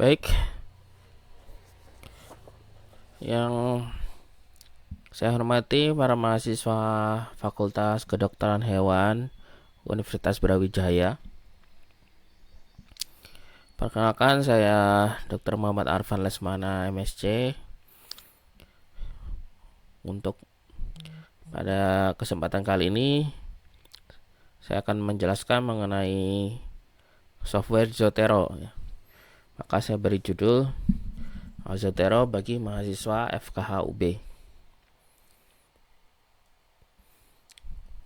Baik, yang saya hormati para mahasiswa Fakultas Kedokteran Hewan Universitas Brawijaya. Perkenalkan, saya Dr. Muhammad Arfan Lesmana, MSc. Untuk pada kesempatan kali ini, saya akan menjelaskan mengenai software Zotero. Maka saya beri judul Zotero bagi mahasiswa FKH UB.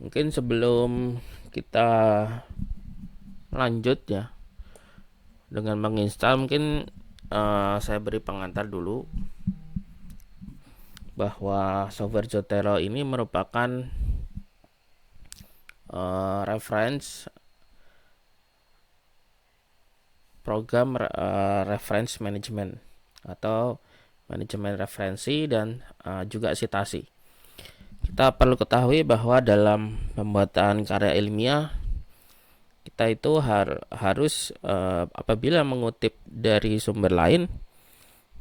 Mungkin sebelum kita lanjut ya dengan menginstal, mungkin saya beri pengantar dulu bahwa software Zotero ini merupakan reference program reference management atau manajemen referensi dan juga citasi. Kita perlu ketahui bahwa dalam pembuatan karya ilmiah kita itu harus apabila mengutip dari sumber lain,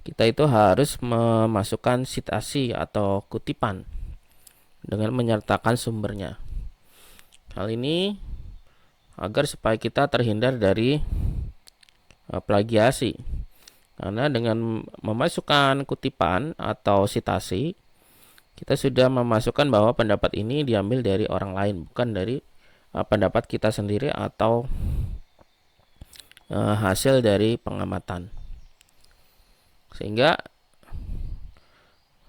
kita itu harus memasukkan citasi atau kutipan dengan menyertakan sumbernya. Hal ini agar supaya kita terhindar dari plagiasi. Karena dengan memasukkan kutipan atau citasi, kita sudah memasukkan bahwa pendapat ini diambil dari orang lain, bukan dari pendapat kita sendiri atau hasil dari pengamatan. Sehingga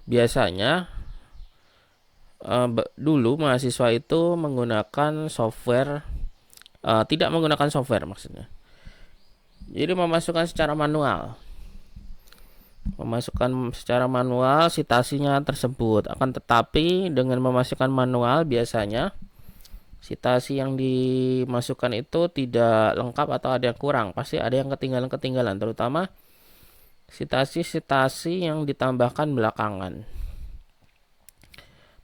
biasanya dulu mahasiswa itu menggunakan software, tidak menggunakan software maksudnya. Jadi memasukkan secara manual citasinya tersebut. Akan tetapi dengan memasukkan manual, biasanya citasi yang dimasukkan itu tidak lengkap atau ada yang kurang. Pasti ada yang ketinggalan, terutama citasi yang ditambahkan belakangan,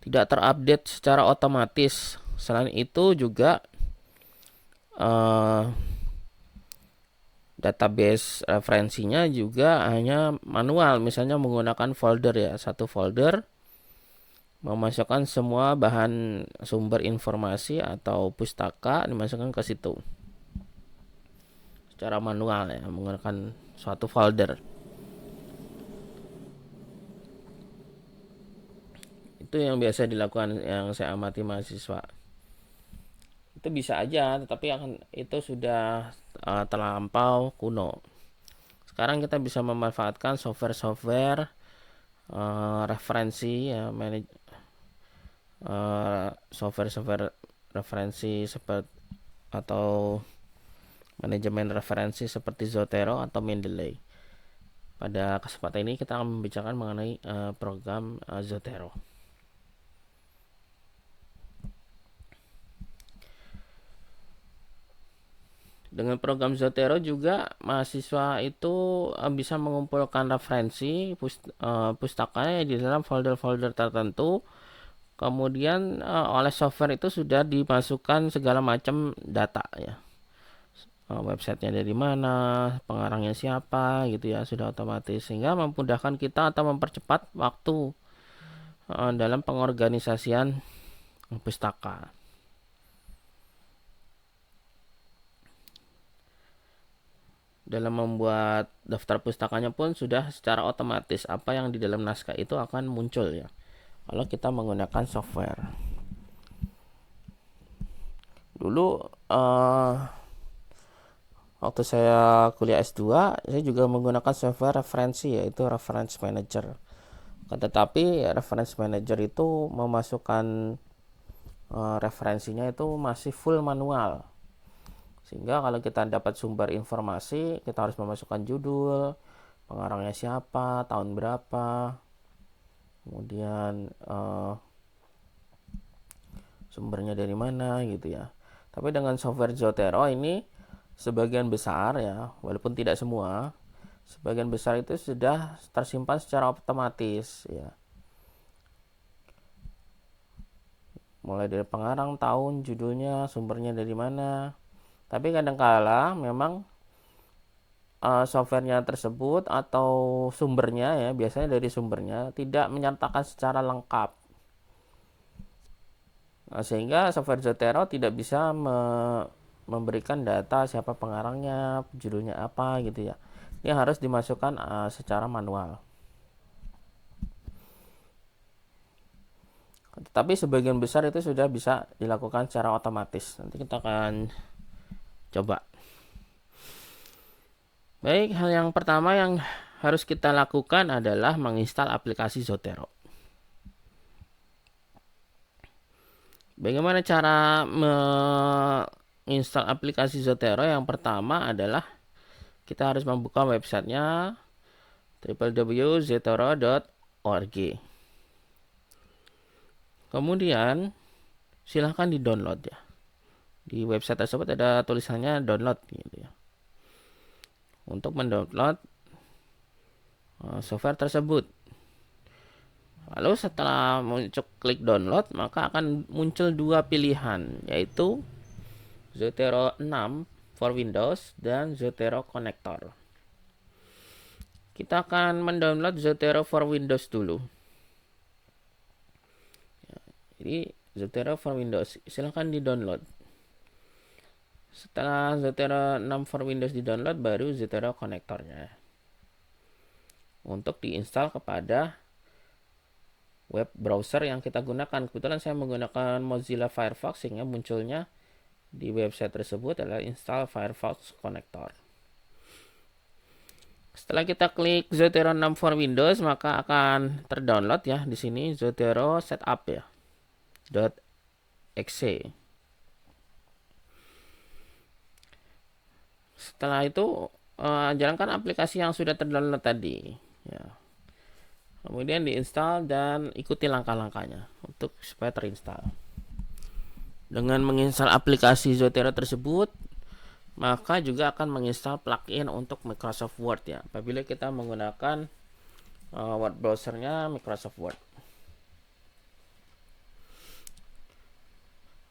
tidak terupdate secara otomatis. Selain itu juga database referensinya juga hanya manual, misalnya menggunakan folder ya, satu folder memasukkan semua bahan sumber informasi atau pustaka dimasukkan ke situ secara manual ya, menggunakan suatu folder. Itu yang biasa dilakukan, yang saya amati mahasiswa. Itu bisa aja, tetapi itu sudah terlampau kuno. Sekarang kita bisa memanfaatkan software referensi ya, software referensi seperti atau manajemen referensi seperti Zotero atau Mendeley. Pada kesempatan ini kita akan membicarakan mengenai program Zotero. Dengan program Zotero juga mahasiswa itu bisa mengumpulkan referensi pustakanya di dalam folder-folder tertentu. Kemudian oleh software itu sudah dimasukkan segala macam data ya. Websitenya dari mana, pengarangnya siapa gitu ya, sudah otomatis, sehingga memudahkan kita atau mempercepat waktu dalam pengorganisasian pustaka. Dalam membuat daftar pustakanya pun sudah secara otomatis apa yang di dalam naskah itu akan muncul ya, kalau kita menggunakan software. Dulu waktu saya kuliah S2, saya juga menggunakan software referensi, yaitu Reference Manager. Tetapi Reference Manager itu memasukkan referensinya itu masih full manual. Sehingga kalau kita dapat sumber informasi, kita harus memasukkan judul, pengarangnya siapa, tahun berapa, kemudian sumbernya dari mana gitu ya. Tapi dengan software Zotero ini sebagian besar ya, walaupun tidak semua, sebagian besar itu sudah tersimpan secara otomatis ya. Mulai dari pengarang, tahun, judulnya, sumbernya dari mana. Tapi kadangkala memang softwarenya tersebut atau sumbernya ya, biasanya dari sumbernya tidak menyertakan secara lengkap. Sehingga software Zotero tidak bisa memberikan data siapa pengarangnya, judulnya apa gitu ya. Ini harus dimasukkan secara manual. Tetapi sebagian besar itu sudah bisa dilakukan secara otomatis. Nanti kita akan coba. Baik, hal yang pertama yang harus kita lakukan adalah menginstal aplikasi Zotero. Bagaimana cara menginstal aplikasi Zotero? Yang pertama adalah kita harus membuka websitenya www.zotero.org. Kemudian silahkan di-download ya. Di website tersebut ada tulisannya download gitu ya. Untuk mendownload software tersebut. Lalu setelah muncul klik download, maka akan muncul dua pilihan, yaitu Zotero 6 for Windows dan Zotero Connector. Kita akan mendownload Zotero for Windows dulu. Jadi Zotero for Windows, silahkan di-download. Setelah Zotero 6 for Windows di-download, baru Zotero Connectornya. Untuk diinstal kepada web browser yang kita gunakan. Kebetulan saya menggunakan Mozilla Firefox, sehingga munculnya di website tersebut adalah install Firefox Connector. Setelah kita klik Zotero 6 for Windows, maka akan terdownload ya di sini Zotero Setup ya. .exe. Setelah itu jalankan aplikasi yang sudah terdownload tadi ya. Kemudian diinstal dan ikuti langkah-langkahnya untuk supaya terinstall. Dengan menginstal aplikasi Zotero tersebut, maka juga akan menginstal plugin untuk Microsoft Word ya. Apabila kita menggunakan web browsernya Microsoft Word.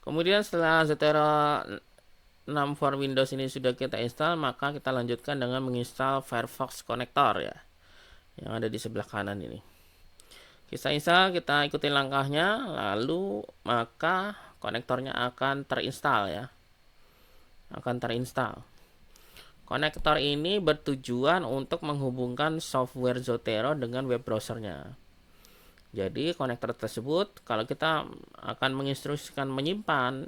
Kemudian setelah Zotero 6 for Windows ini sudah kita install, maka kita lanjutkan dengan menginstal Firefox Connector ya, yang ada di sebelah kanan ini. Kita install, kita ikuti langkahnya, lalu maka konektornya akan terinstall ya. Akan terinstall. Konektor ini bertujuan untuk menghubungkan software Zotero dengan web browsernya. Jadi konektor tersebut, kalau kita akan menginstruksikan menyimpan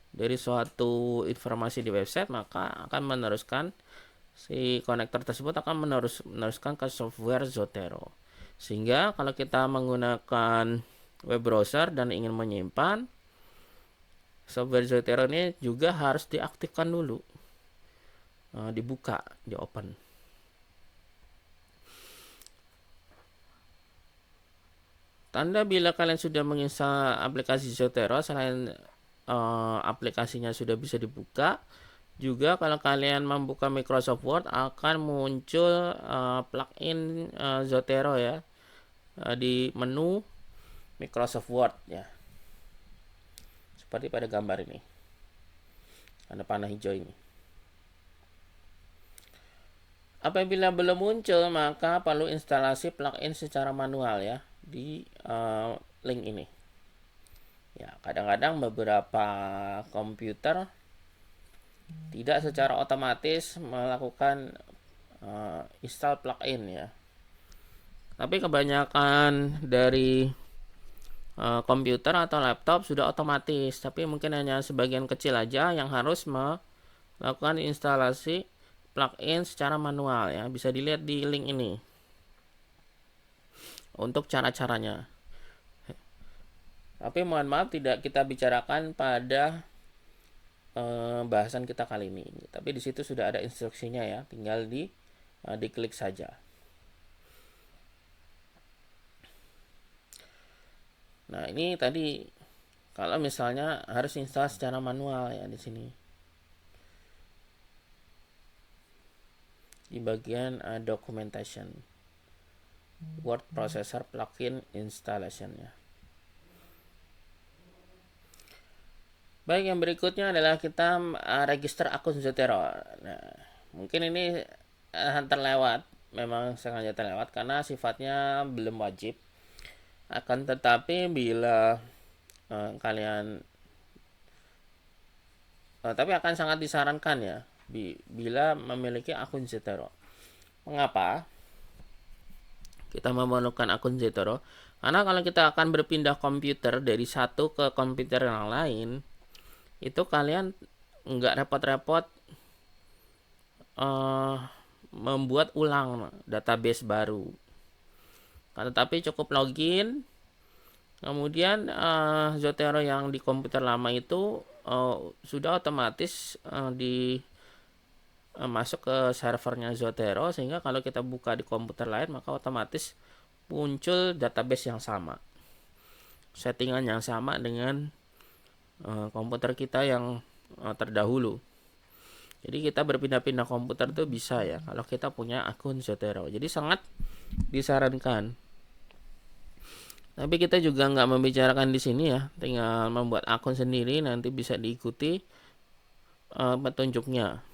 dari suatu informasi di website, maka akan meneruskan si konektor tersebut akan meneruskan ke software Zotero. Sehingga kalau kita menggunakan web browser dan ingin menyimpan, software Zotero ini juga harus diaktifkan dulu, dibuka, di open. Tanda bila kalian sudah menginstal aplikasi Zotero, selain aplikasinya sudah bisa dibuka, juga kalau kalian membuka Microsoft Word akan muncul plugin Zotero ya di menu Microsoft Word ya, seperti pada gambar ini, ada panah hijau ini. Apabila belum muncul, maka perlu instalasi plugin secara manual ya di link ini. Ya, kadang-kadang beberapa komputer tidak secara otomatis melakukan install plugin ya. Tapi kebanyakan dari komputer atau laptop sudah otomatis, tapi mungkin hanya sebagian kecil aja yang harus melakukan instalasi plugin secara manual ya. Bisa dilihat di link ini untuk cara-caranya. Tapi mohon maaf, tidak kita bicarakan pada bahasan kita kali ini. Tapi di situ sudah ada instruksinya ya, tinggal diklik saja. Nah, ini tadi kalau misalnya harus install secara manual ya di sini. Di bagian documentation, word processor plugin installation ya. Baik, yang berikutnya adalah kita register akun Zotero. Nah, mungkin ini terlewat, memang sengaja terlewat karena sifatnya belum wajib. Akan tetapi bila kalian tapi akan sangat disarankan ya bila memiliki akun Zotero. Mengapa kita memerlukan akun Zotero? Karena kalau kita akan berpindah komputer dari satu ke komputer yang lain, itu kalian nggak repot-repot membuat ulang database baru. Tetapi cukup login, kemudian Zotero yang di komputer lama itu sudah otomatis masuk ke servernya Zotero, sehingga kalau kita buka di komputer lain maka otomatis muncul database yang sama, settingan yang sama dengan komputer kita yang terdahulu. Jadi kita berpindah-pindah komputer tuh bisa ya kalau kita punya akun Zotero. Jadi sangat disarankan. Tapi kita juga nggak membicarakan di sini ya, tinggal membuat akun sendiri, nanti bisa diikuti petunjuknya.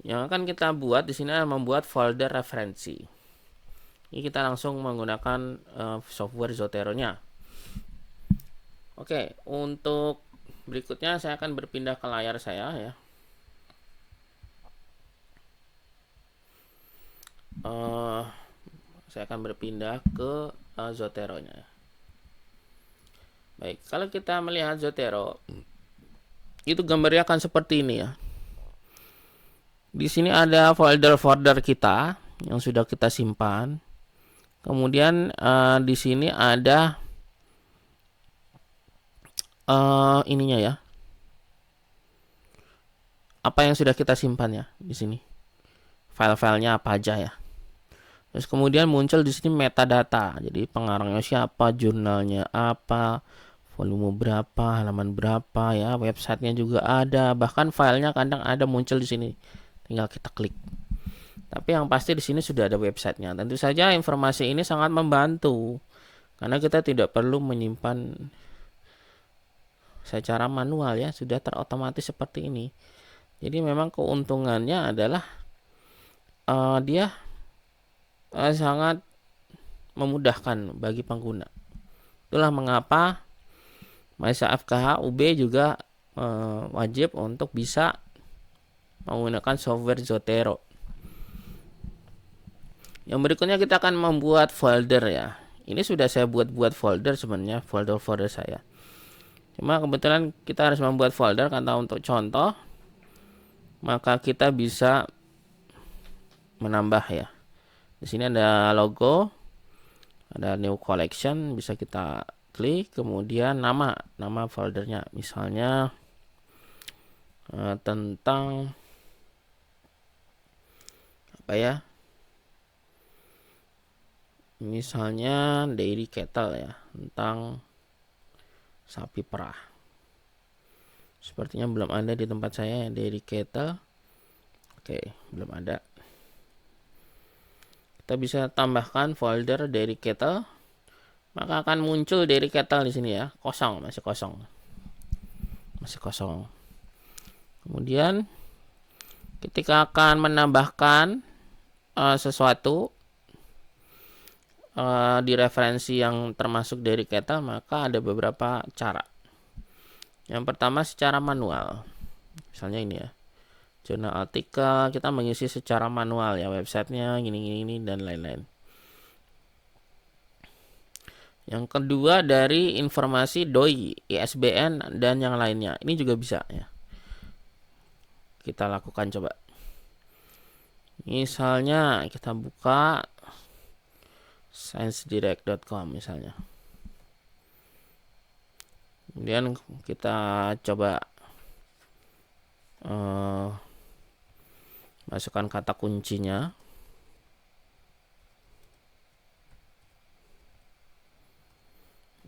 Yang akan kita buat di sini adalah membuat folder referensi. Ini kita langsung menggunakan software Zotero-nya. Oke, untuk berikutnya saya akan berpindah ke layar saya ya. Saya akan berpindah ke Zotero-nya. Baik, kalau kita melihat Zotero, itu gambarnya akan seperti ini ya. Di sini ada folder-folder kita yang sudah kita simpan. Kemudian di sini ada ininya ya. Apa yang sudah kita simpan ya di sini. File-filenya apa aja ya. Terus kemudian muncul di sini metadata. Jadi pengarangnya siapa, jurnalnya apa, volume berapa, halaman berapa ya, websitenya juga ada, bahkan filenya kadang ada muncul di sini. Tinggal kita klik. Tapi yang pasti di sini sudah ada websitenya. Tentu saja informasi ini sangat membantu karena kita tidak perlu menyimpan secara manual ya, sudah terotomatis seperti ini. Jadi memang keuntungannya adalah dia sangat memudahkan bagi pengguna. Itulah mengapa mahasiswa FKH UB juga wajib untuk bisa menggunakan software Zotero. Yang berikutnya kita akan membuat folder ya. Ini sudah saya buat folder sebenarnya, folder-folder saya. Cuma kebetulan kita harus membuat folder karena untuk contoh, maka kita bisa menambah ya. Di sini ada logo, ada new collection, bisa kita klik, kemudian nama foldernya, misalnya tentang apa ya? Misalnya dairy cattle ya, tentang sapi perah. Sepertinya belum ada di tempat saya dairy cattle. Oke, belum ada. Kita bisa tambahkan folder dairy cattle, maka akan muncul dairy cattle di sini ya, kosong, masih kosong. Kemudian ketika akan menambahkan sesuatu di referensi yang termasuk dairy cattle, maka ada beberapa cara. Yang pertama secara manual, misalnya ini ya, jurnal artikel, kita mengisi secara manual ya, websitenya gini dan lain-lain. Yang kedua dari informasi DOI, ISBN dan yang lainnya, ini juga bisa ya. Kita lakukan coba. Misalnya kita buka sciencedirect.com misalnya. Kemudian kita coba masukkan kata kuncinya.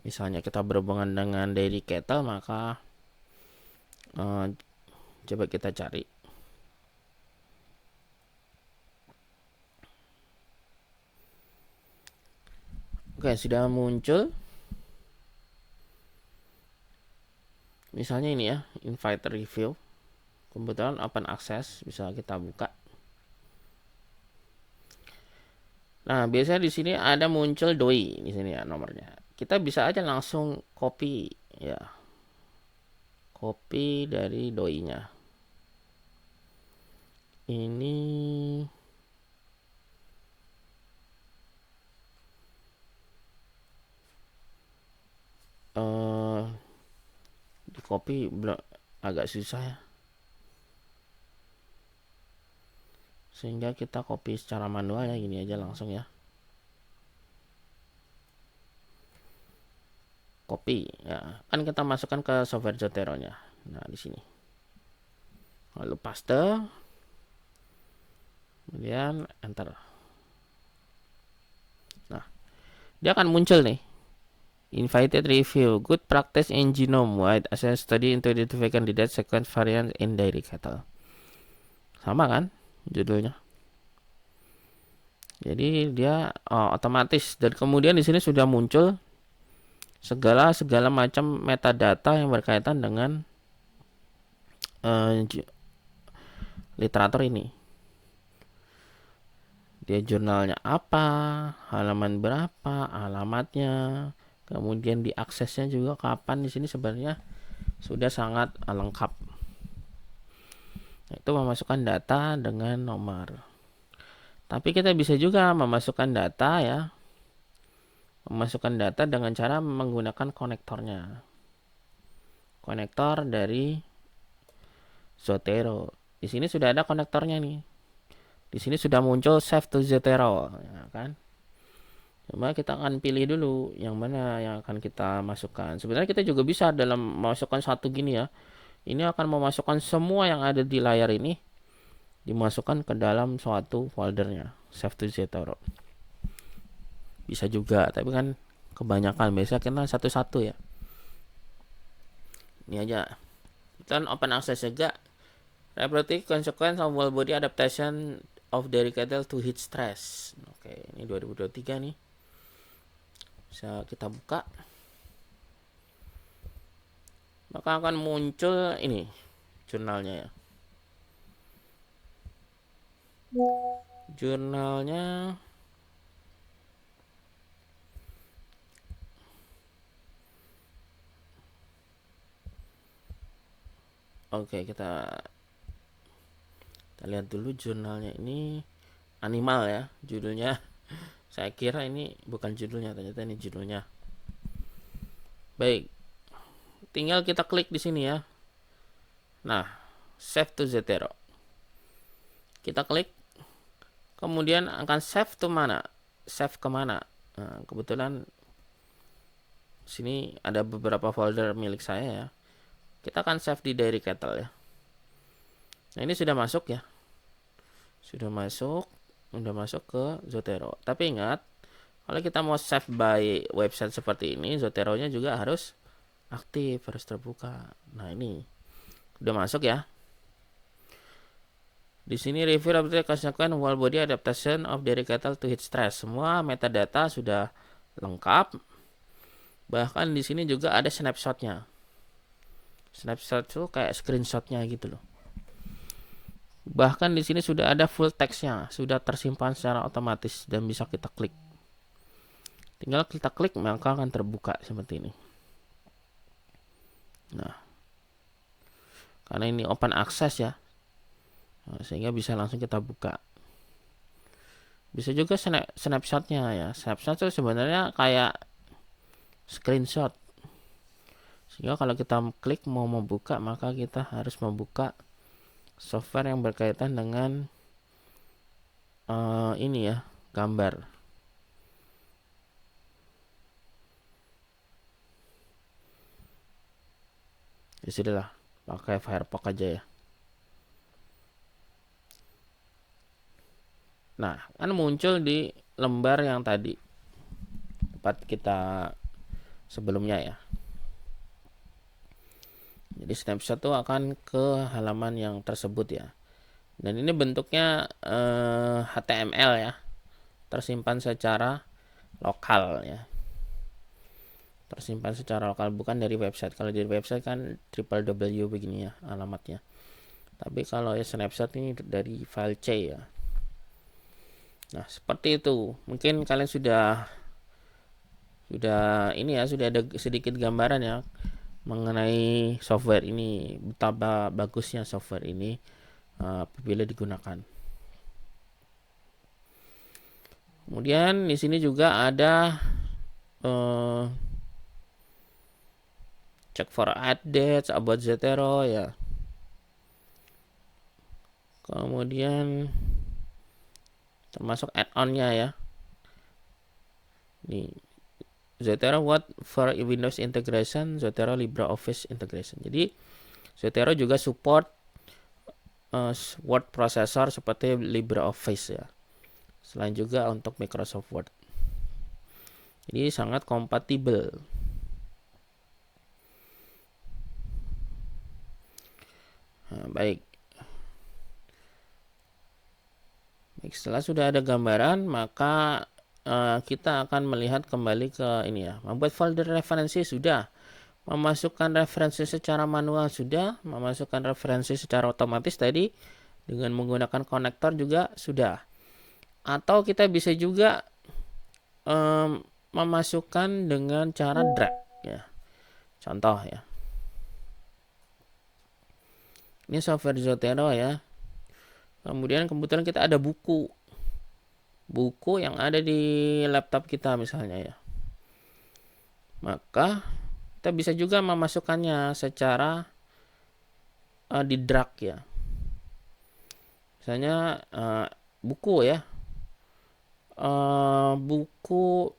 Misalnya kita berhubungan dengan dairy cattle, maka coba kita cari. Oke, sudah muncul. Misalnya ini ya, invite review. Kebetulan open access, bisa kita buka. Nah, biasanya di sini ada muncul doi di sini ya nomornya. Kita bisa aja langsung copy ya, copy dari doi-nya. Ini di copy agak susah ya. Sehingga kita copy secara manual ya, gini aja langsung ya. Copy ya. Kan kita masukkan ke software Zotero-nya. Nah, di sini. Lalu paste. Kemudian enter. Nah, dia akan muncul nih. Invited review, good practice in genome wide assessment study into identify candidate sequence variant in dairy cattle. Sama kan judulnya? Jadi dia otomatis, dan kemudian di sini sudah muncul segala macam metadata yang berkaitan dengan literatur ini. Dia jurnalnya apa, halaman berapa, alamatnya, kemudian diaksesnya juga kapan. Di sini sebenarnya sudah sangat lengkap. Itu memasukkan data dengan nomor. Tapi kita bisa juga memasukkan data ya. Memasukkan data dengan cara menggunakan konektornya. Konektor dari Zotero. Di sini sudah ada konektornya nih. Di sini sudah muncul Save to Zotero, ya kan? Cuma kita akan pilih dulu yang mana yang akan kita masukkan. Sebenarnya kita juga bisa dalam memasukkan satu gini ya. Ini akan memasukkan semua yang ada di layar ini, dimasukkan ke dalam suatu foldernya, Save to Zotero. Bisa juga, tapi kan kebanyakan biasa kita satu-satu ya. Ini aja. Kita open access juga. Reproductive consequence of whole body adaptation of dairy cattle to heat stress. Oke, ini 2023 nih. Bisa kita buka. Maka akan muncul ini jurnalnya ya. Jurnalnya oke, kita lihat dulu jurnalnya. Ini animal ya judulnya. Saya kira ini bukan judulnya, ternyata ini judulnya. Baik, tinggal kita klik di sini ya. Nah, save to Zotero. Kita klik, kemudian akan save to mana? Save kemana? Nah, kebetulan sini ada beberapa folder milik saya ya. Kita akan save di dairy cattle ya. Nah, ini sudah masuk ya. Sudah masuk ke Zotero. Tapi ingat, kalau kita mau save by website seperti ini, Zotero-nya juga harus aktif, harus terbuka. Nah, ini udah masuk ya. Di sini review update consequence whole body adaptation of dairy cattle to heat stress. Semua metadata sudah lengkap. Bahkan di sini juga ada snapshotnya. Snapshot itu kayak screenshotnya gitu loh. Bahkan di sini sudah ada full textnya, sudah tersimpan secara otomatis dan bisa kita klik. Tinggal kita klik maka akan terbuka seperti ini. Nah, karena ini open access ya, sehingga bisa langsung kita buka. Bisa juga snapshotnya ya. Snapshot itu sebenarnya kayak screenshot. Sehingga kalau kita klik mau membuka, maka kita harus membuka software yang berkaitan dengan ini ya, gambar. Ya sudahlah, pakai Firefox aja ya. Nah, kan muncul di lembar yang tadi tempat kita sebelumnya ya. Jadi snapshot itu akan ke halaman yang tersebut ya. Dan ini bentuknya HTML ya. Tersimpan secara lokal ya. Tersimpan secara lokal, bukan dari website. Kalau dari website kan www begini ya alamatnya. Tapi kalau ya snapshot ini dari file C ya. Nah, seperti itu. Mungkin kalian sudah ini ya, sudah ada sedikit gambaran ya mengenai software ini, betapa bagusnya software ini apabila digunakan. Kemudian di sini juga ada check for updates about Zotero ya. Kemudian termasuk add-onnya ya. Nih, Zotero What for Windows Integration, Zotero LibreOffice Integration. Jadi Zotero juga support word processor seperti LibreOffice ya. Selain juga untuk Microsoft Word. Jadi sangat kompatibel. Nah, baik. Setelah sudah ada gambaran, maka kita akan melihat kembali ke ini ya. Membuat folder referensi sudah. Memasukkan referensi secara manual sudah. Memasukkan referensi secara otomatis tadi dengan menggunakan konektor juga sudah. Atau kita bisa juga memasukkan dengan cara drag ya. Contoh ya. Ini software Zotero ya. Kemudian kebetulan kita ada buku yang ada di laptop kita misalnya ya. Maka kita bisa juga memasukkannya secara di drag ya. Misalnya buku ya. Buku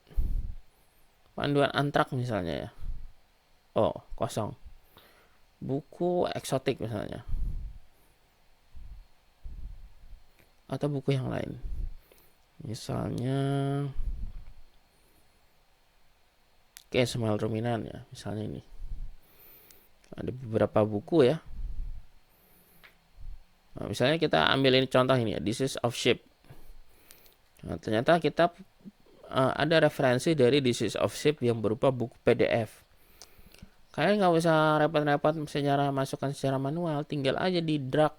panduan antrak misalnya ya. Oh, kosong. Buku eksotik misalnya. Atau buku yang lain. Misalnya Smile Ruminant ya, misalnya ini. Ada beberapa buku ya. Nah, misalnya kita ambil ini contoh ini ya, Disease of Sheep. Nah, ternyata kita ada referensi dari Disease of Sheep yang berupa buku PDF. Kalian nggak usah repot-repot secara masukkan secara manual, tinggal aja di drag.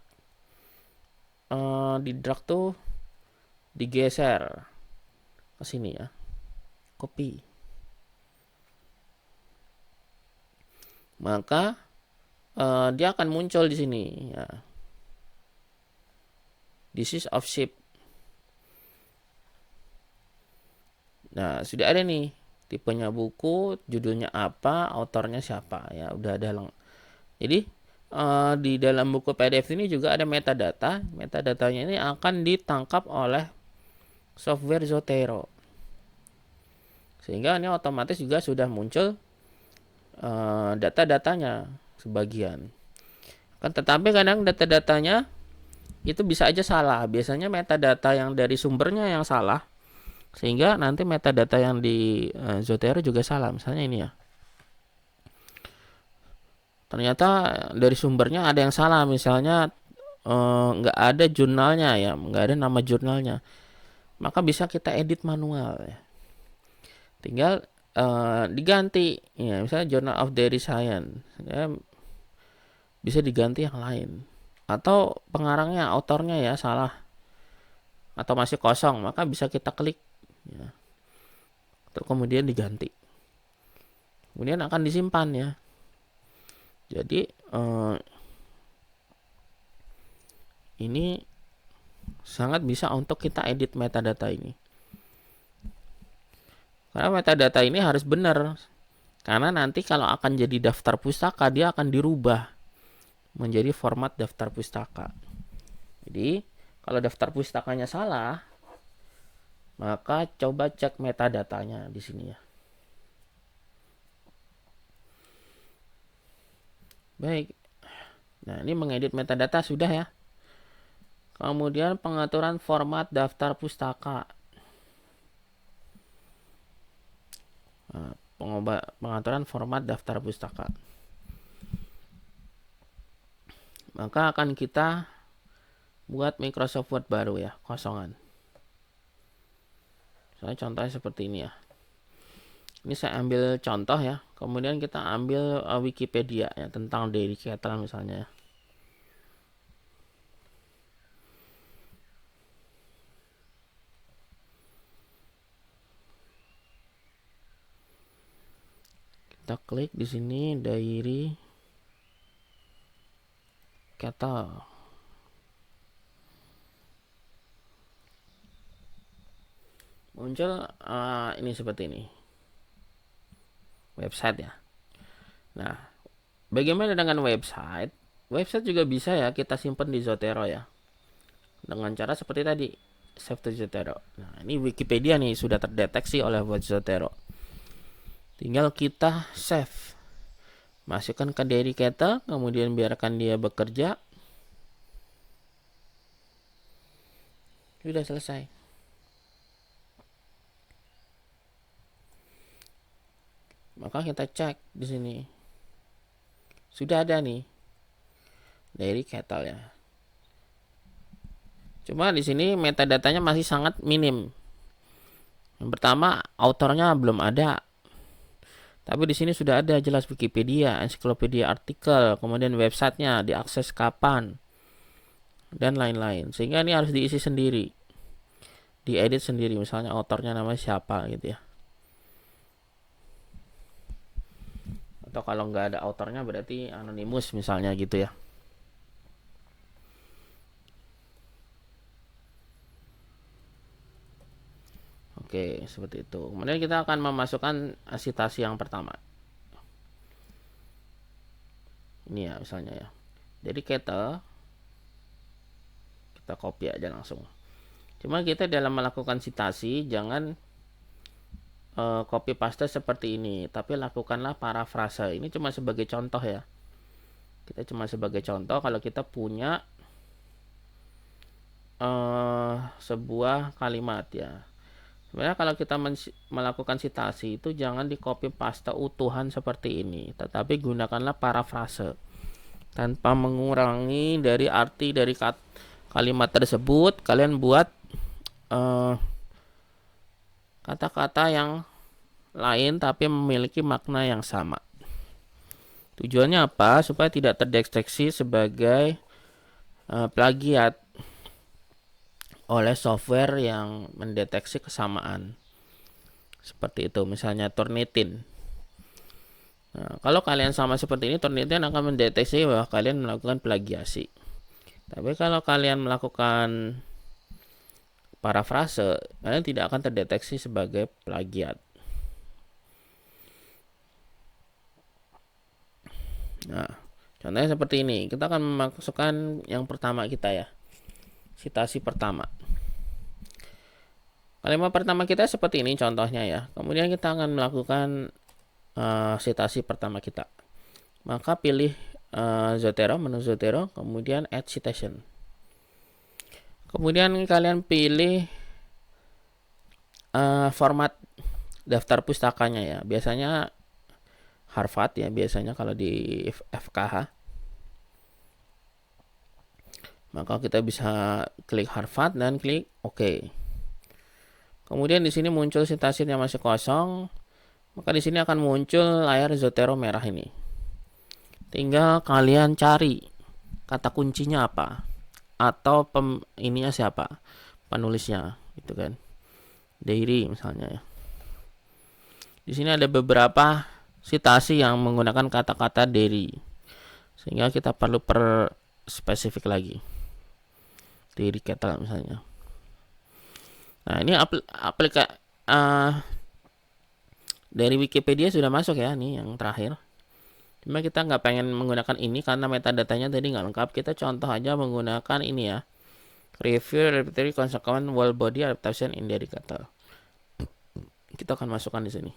Di drag tuh digeser ke sini ya, copy, maka dia akan muncul di sini ya, Disease of Sheep. Nah, sudah ada nih tipenya buku, judulnya apa, autornya siapa ya, udah ada jadi di dalam buku PDF ini juga ada metadata. Metadatanya ini akan ditangkap oleh software Zotero. Sehingga ini otomatis juga sudah muncul data-datanya sebagian. Tetapi kadang data-datanya itu bisa aja salah. Biasanya metadata yang dari sumbernya yang salah. Sehingga nanti metadata yang di Zotero juga salah. Misalnya ini ya. Ternyata dari sumbernya ada yang salah, misalnya nggak ada jurnalnya ya, nggak ada nama jurnalnya, maka bisa kita edit manual ya. Tinggal diganti ya, misalnya Journal of Dairy Science ya, bisa diganti yang lain, atau pengarangnya, autornya ya salah atau masih kosong, maka bisa kita klik ya, terus kemudian diganti, kemudian akan disimpan ya. Jadi ini sangat bisa untuk kita edit metadata ini. Karena metadata ini harus benar. Karena nanti kalau akan jadi daftar pustaka, dia akan dirubah menjadi format daftar pustaka. Jadi kalau daftar pustakanya salah, maka coba cek metadatanya di sini ya. Baik. Nah, ini mengedit metadata sudah ya. Kemudian pengaturan format daftar pustaka. Nah, pengaturan format daftar pustaka. Maka akan kita buat Microsoft Word baru ya, kosongan. Saya contohnya seperti ini ya. Ini saya ambil contoh ya. Kemudian kita ambil Wikipedia ya tentang dairy cattle misalnya ya. Kita klik di sini diary cattle. Muncul ini seperti ini. Website ya. Nah, bagaimana dengan website? Website juga bisa ya kita simpan di Zotero ya. Dengan cara seperti tadi, save to Zotero. Nah, ini Wikipedia nih sudah terdeteksi oleh buat Zotero. Tinggal kita save. Masukkan ke diary cattle, kemudian biarkan dia bekerja. Sudah selesai. Maka kita cek di sini. Sudah ada nih diary cattle ya. Cuma di sini metadatanya masih sangat minim. Yang pertama, autornya belum ada. Tapi di sini sudah ada jelas Wikipedia, ensiklopedia artikel, kemudian websitenya, diakses kapan, dan lain-lain. Sehingga ini harus diisi sendiri, diedit sendiri. Misalnya autornya namanya siapa gitu ya. Atau kalau nggak ada autornya berarti anonimus misalnya gitu ya. Oke, seperti itu. Kemudian kita akan memasukkan citasi yang pertama. Ini ya misalnya ya. Jadi kita copy aja langsung. Cuma kita dalam melakukan citasi jangan copy paste seperti ini, tapi lakukanlah parafrase. Ini cuma sebagai contoh ya. Kita cuma sebagai contoh kalau kita punya sebuah kalimat ya. Sebenarnya kalau kita melakukan citasi itu jangan di copy paste utuhan seperti ini, tetapi gunakanlah parafrase tanpa mengurangi dari arti dari kalimat tersebut. Kalian buat kata-kata yang lain tapi memiliki makna yang sama. Tujuannya apa? Supaya tidak terdeteksi sebagai plagiat oleh software yang mendeteksi kesamaan. Seperti itu, misalnya Turnitin. Nah, kalau kalian sama seperti ini, Turnitin akan mendeteksi bahwa kalian melakukan plagiasi. Tapi kalau kalian melakukan parafrase, kalian tidak akan terdeteksi sebagai plagiat. Nah, contohnya seperti ini. Kita akan memasukkan yang pertama kita ya. Citasi pertama. Kalimat pertama kita seperti ini contohnya ya. Kemudian kita akan melakukan citasi pertama kita. Maka pilih Zotero, menu Zotero, kemudian add citation. Kemudian kalian pilih format daftar pustakanya ya. Biasanya Harvard ya, biasanya kalau di FKH. Maka kita bisa klik Harvard dan klik OK. Kemudian di sini muncul citasinya masih kosong, maka di sini akan muncul layar Zotero merah ini. Tinggal kalian cari kata kuncinya apa atau ininya siapa, penulisnya, gitu kan. Diary misalnya ya. Di sini ada beberapa citasi yang menggunakan kata-kata diary, sehingga kita perlu spesifik lagi. Diary cattle misalnya. Nah, ini dari Wikipedia sudah masuk ya, nih yang terakhir. Cuma kita nggak pengen menggunakan ini karena metadatanya tadi nggak lengkap. Kita contoh aja menggunakan ini ya. Review repertory consequent wall body adaptation in diary cattle. Kita akan masukkan di sini.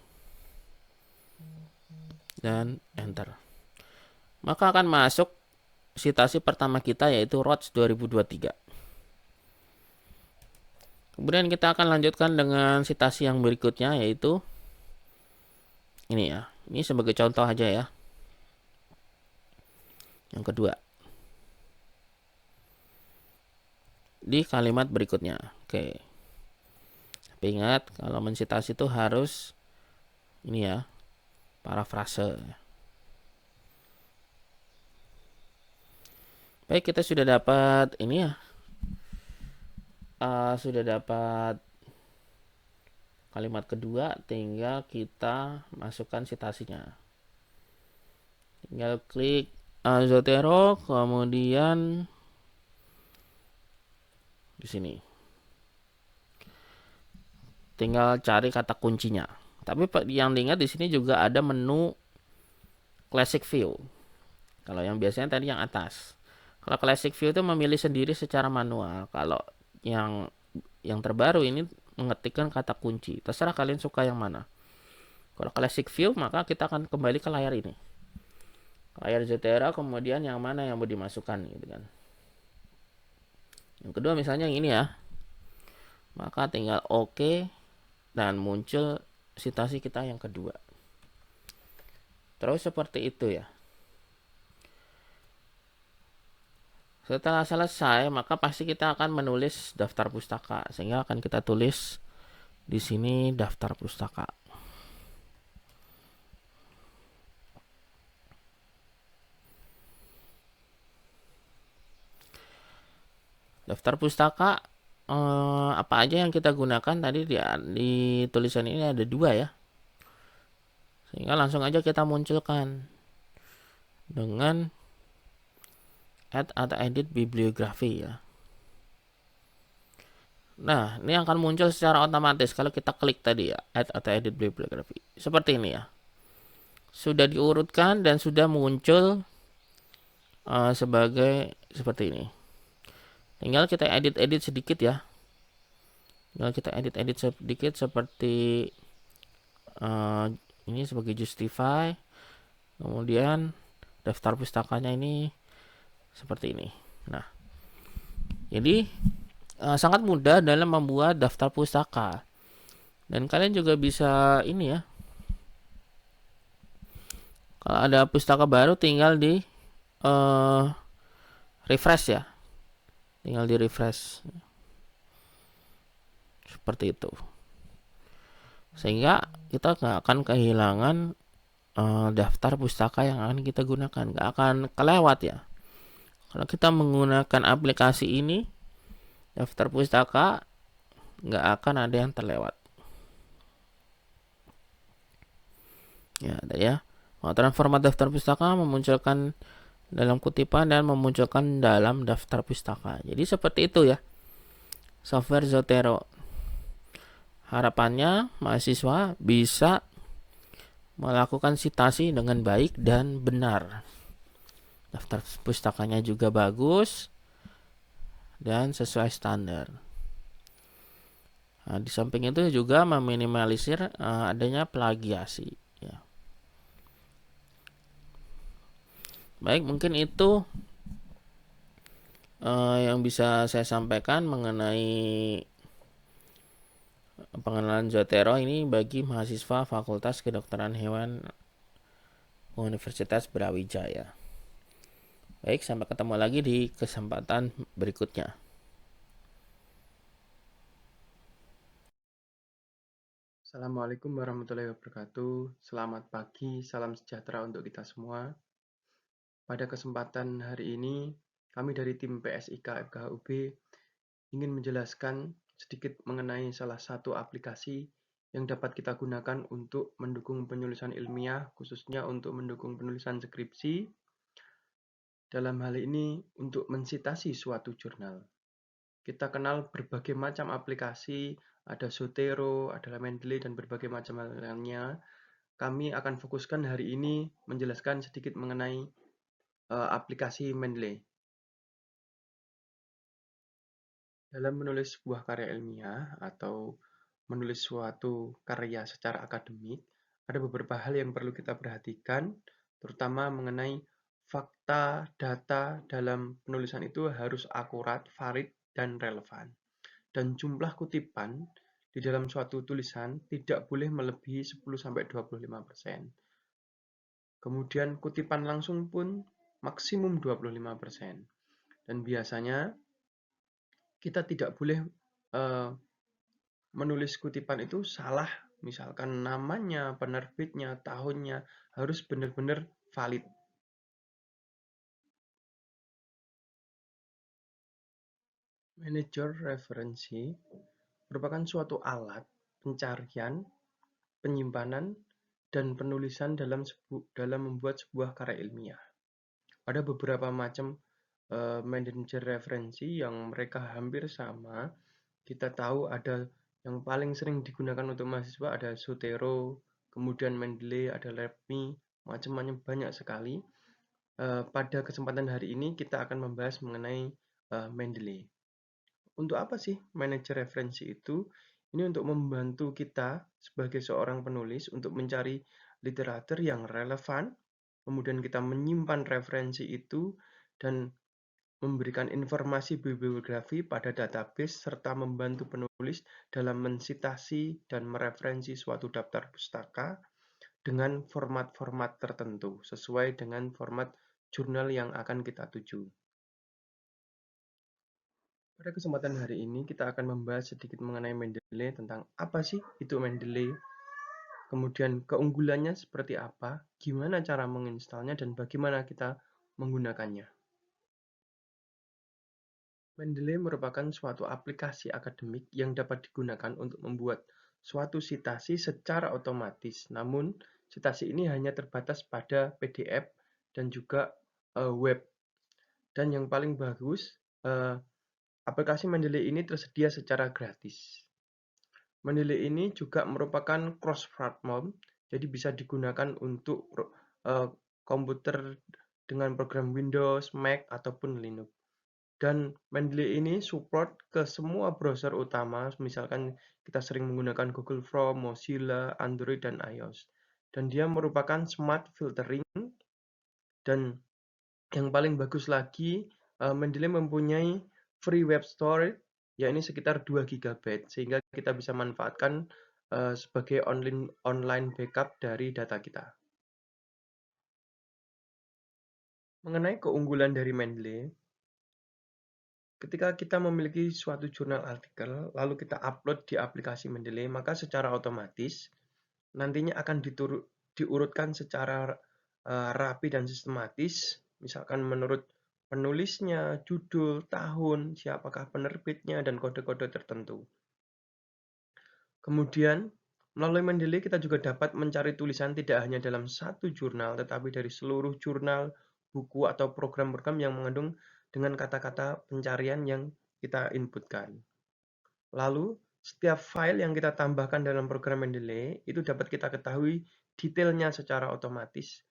Dan enter. Maka akan masuk citasi pertama kita yaitu Roach 2023. Kemudian kita akan lanjutkan dengan citasi yang berikutnya yaitu ini ya. Ini sebagai contoh aja ya. Yang kedua. Di kalimat berikutnya. Oke. Tapi ingat kalau mencitasi itu harus ini ya. Parafrase. Baik, kita sudah dapat ini ya. Sudah dapat kalimat kedua, tinggal kita masukkan citasinya. Tinggal klik Zotero, kemudian di sini tinggal cari kata kuncinya. Tapi yang diingat di sini juga ada menu Classic View. Kalau yang biasanya tadi yang atas. Kalau Classic View itu memilih sendiri secara manual. Kalau yang terbaru ini mengetikkan kata kunci. Terserah kalian suka yang mana. Kalau Classic View maka kita akan kembali ke layar ini. Layar Zotero, kemudian yang mana yang mau dimasukkan gitu kan. Yang kedua misalnya yang ini ya. Maka tinggal OK dan muncul citasi kita yang kedua. Terus seperti itu ya. Setelah selesai, maka pasti kita akan menulis daftar pustaka. Sehingga akan kita tulis di sini daftar pustaka. Daftar pustaka apa aja yang kita gunakan tadi di tulisan ini ada dua ya. Sehingga langsung aja kita munculkan dengan add atau edit bibliografi ya. Nah, ini akan muncul secara otomatis kalau kita klik tadi ya, add atau edit bibliografi. Seperti ini ya. Sudah diurutkan dan sudah muncul sebagai seperti ini. Tinggal kita edit-edit sedikit ya. Tinggal kita edit-edit sedikit seperti ini sebagai justify. Kemudian daftar pustakanya ini seperti ini. Nah, jadi sangat mudah dalam membuat daftar pustaka. Dan kalian juga bisa ini ya. Kalau ada pustaka baru tinggal di refresh ya. Tinggal di refresh. Seperti itu. Sehingga kita nggak akan kehilangan daftar pustaka yang akan kita gunakan. Nggak akan kelewat ya. Kalau kita menggunakan aplikasi ini, daftar pustaka nggak akan ada yang terlewat. Ya, ada ya. Pengaturan format daftar pustaka memunculkan dalam kutipan dan memunculkan dalam daftar pustaka. Jadi seperti itu ya. Software Zotero. Harapannya mahasiswa bisa melakukan citasi dengan baik dan benar. Daftar pustakanya juga bagus dan sesuai standar. Nah, di samping itu juga meminimalisir adanya plagiasi. Ya. Baik, mungkin itu yang bisa saya sampaikan mengenai pengenalan Zotero ini bagi mahasiswa Fakultas Kedokteran Hewan Universitas Brawijaya. Baik, sampai ketemu lagi di kesempatan berikutnya. Assalamualaikum warahmatullahi wabarakatuh. Selamat pagi, salam sejahtera untuk kita semua. Pada kesempatan hari ini, kami dari tim PSIK FKHUB ingin menjelaskan sedikit mengenai salah satu aplikasi yang dapat kita gunakan untuk mendukung penulisan ilmiah, khususnya untuk mendukung penulisan skripsi. Dalam hal ini, untuk mensitasi suatu jurnal. Kita kenal berbagai macam aplikasi, ada Zotero, ada Mendeley, dan berbagai macam lainnya. Kami akan fokuskan hari ini menjelaskan sedikit mengenai aplikasi Mendeley. Dalam menulis sebuah karya ilmiah atau menulis suatu karya secara akademik, ada beberapa hal yang perlu kita perhatikan, terutama mengenai fakta, data dalam penulisan itu harus akurat, valid, dan relevan. Dan jumlah kutipan di dalam suatu tulisan tidak boleh melebihi 10-25%. Kemudian kutipan langsung pun maksimum 25%. Dan biasanya kita tidak boleh menulis kutipan itu salah, misalkan namanya, penerbitnya, tahunnya harus benar-benar valid. Manajer referensi merupakan suatu alat pencarian, penyimpanan, dan penulisan dalam membuat sebuah karya ilmiah. Ada beberapa macam manajer referensi yang mereka hampir sama. Kita tahu ada yang paling sering digunakan untuk mahasiswa ada Zotero, kemudian Mendeley, ada LabMe, macam-macam banyak sekali. Pada kesempatan hari ini kita akan membahas mengenai Mendeley. Untuk apa sih manajer referensi itu? Ini untuk membantu kita sebagai seorang penulis untuk mencari literatur yang relevan, kemudian kita menyimpan referensi itu dan memberikan informasi bibliografi pada database serta membantu penulis dalam mensitasi dan mereferensi suatu daftar pustaka dengan format-format tertentu sesuai dengan format jurnal yang akan kita tuju. Pada kesempatan hari ini kita akan membahas sedikit mengenai Mendeley tentang apa sih itu Mendeley, kemudian keunggulannya seperti apa, gimana cara menginstalnya, dan bagaimana kita menggunakannya. Mendeley merupakan suatu aplikasi akademik yang dapat digunakan untuk membuat suatu sitasi secara otomatis. Namun, sitasi ini hanya terbatas pada PDF dan juga web. Dan yang paling bagus, aplikasi Mendeley ini tersedia secara gratis. Mendeley ini juga merupakan cross-platform, jadi bisa digunakan untuk komputer dengan program Windows, Mac, ataupun Linux. Dan Mendeley ini support ke semua browser utama, misalkan kita sering menggunakan Google Chrome, Mozilla, Android, dan iOS. Dan dia merupakan smart filtering, dan yang paling bagus lagi, Mendeley mempunyai free web store, yakni sekitar 2 GB, sehingga kita bisa manfaatkan sebagai online backup dari data kita. Mengenai keunggulan dari Mendeley, ketika kita memiliki suatu jurnal artikel, lalu kita upload di aplikasi Mendeley, maka secara otomatis nantinya akan diurutkan secara rapi dan sistematis, misalkan menurut penulisnya, judul, tahun, siapakah penerbitnya, dan kode-kode tertentu. Kemudian, melalui Mendeley kita juga dapat mencari tulisan tidak hanya dalam satu jurnal, tetapi dari seluruh jurnal, buku, atau program-program yang mengandung dengan kata-kata pencarian yang kita inputkan. Lalu, setiap file yang kita tambahkan dalam program Mendeley itu dapat kita ketahui detailnya secara otomatis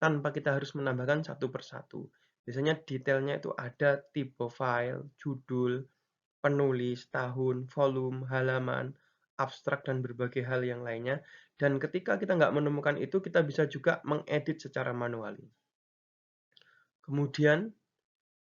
tanpa kita harus menambahkan satu persatu. Biasanya detailnya itu ada tipe file, judul, penulis, tahun, volume, halaman, abstrak, dan berbagai hal yang lainnya. Dan ketika kita nggak menemukan itu, kita bisa juga mengedit secara manual. Kemudian,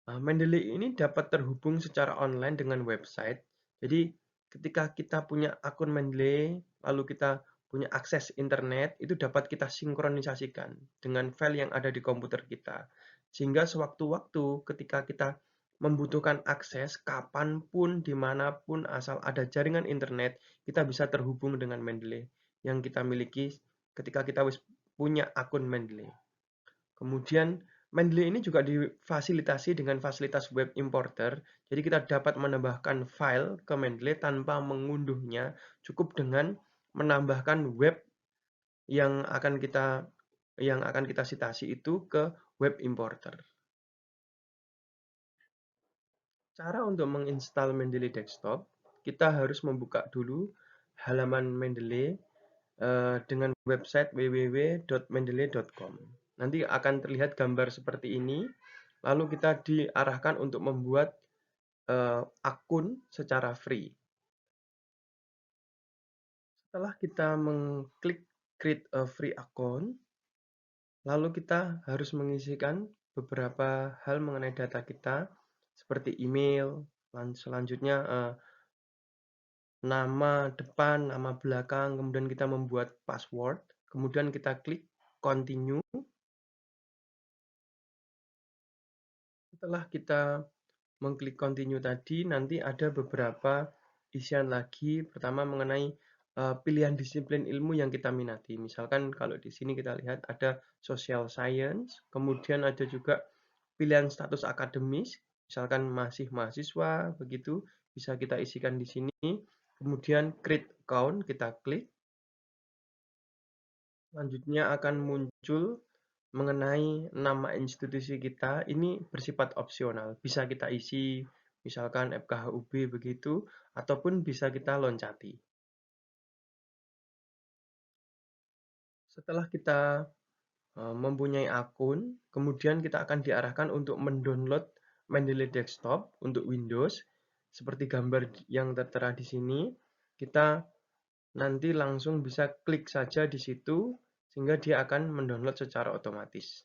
Mendeley ini dapat terhubung secara online dengan website. Jadi, ketika kita punya akun Mendeley, lalu kita punya akses internet, itu dapat kita sinkronisasikan dengan file yang ada di komputer kita. Sehingga sewaktu-waktu ketika kita membutuhkan akses, kapanpun, dimanapun, asal ada jaringan internet, kita bisa terhubung dengan Mendeley yang kita miliki ketika kita punya akun Mendeley. Kemudian, Mendeley ini juga difasilitasi dengan fasilitas web importer. Jadi kita dapat menambahkan file ke Mendeley tanpa mengunduhnya, cukup dengan menambahkan web yang akan kita citasi itu ke web importer. Cara untuk menginstal Mendeley Desktop, kita harus membuka dulu halaman Mendeley dengan website www.mendeley.com. Nanti akan terlihat gambar seperti ini. Lalu kita diarahkan untuk membuat akun secara free. Setelah kita mengklik create a free account, lalu kita harus mengisikan beberapa hal mengenai data kita, seperti email, selanjutnya nama depan, nama belakang, kemudian kita membuat password, kemudian kita klik continue. Setelah kita mengklik continue tadi, nanti ada beberapa isian lagi. Pertama mengenai pilihan disiplin ilmu yang kita minati. Misalkan kalau di sini kita lihat ada social science, kemudian ada juga pilihan status akademis, misalkan masih mahasiswa, begitu bisa kita isikan di sini. Kemudian create account, kita klik. Selanjutnya akan muncul mengenai nama institusi kita, ini bersifat opsional. Bisa kita isi, misalkan FKHUB begitu, ataupun bisa kita loncati. Setelah kita mempunyai akun, kemudian kita akan diarahkan untuk mendownload Mendeley Desktop untuk Windows. Seperti gambar yang tertera di sini, kita nanti langsung bisa klik saja di situ, sehingga dia akan mendownload secara otomatis.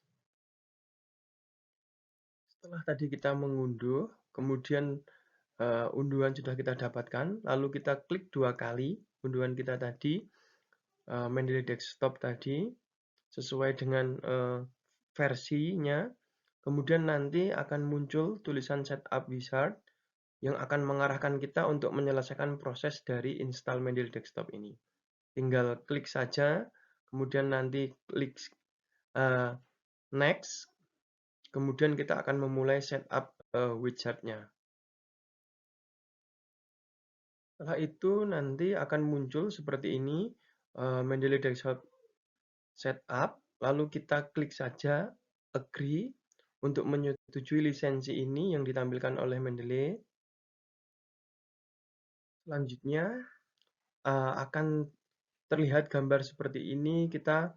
Setelah tadi kita mengunduh, kemudian unduhan sudah kita dapatkan, lalu kita klik 2 kali unduhan kita tadi, Mendeley Desktop tadi, sesuai dengan versinya. Kemudian nanti akan muncul tulisan Setup Wizard yang akan mengarahkan kita untuk menyelesaikan proses dari install Mendeley Desktop ini. Tinggal klik saja, kemudian nanti klik Next, kemudian kita akan memulai setup widgetnya. Setelah itu nanti akan muncul seperti ini, Mendeley Desktop Setup, lalu kita klik saja Agree untuk menyetujui lisensi ini yang ditampilkan oleh Mendeley. Selanjutnya akan terlihat gambar seperti ini, kita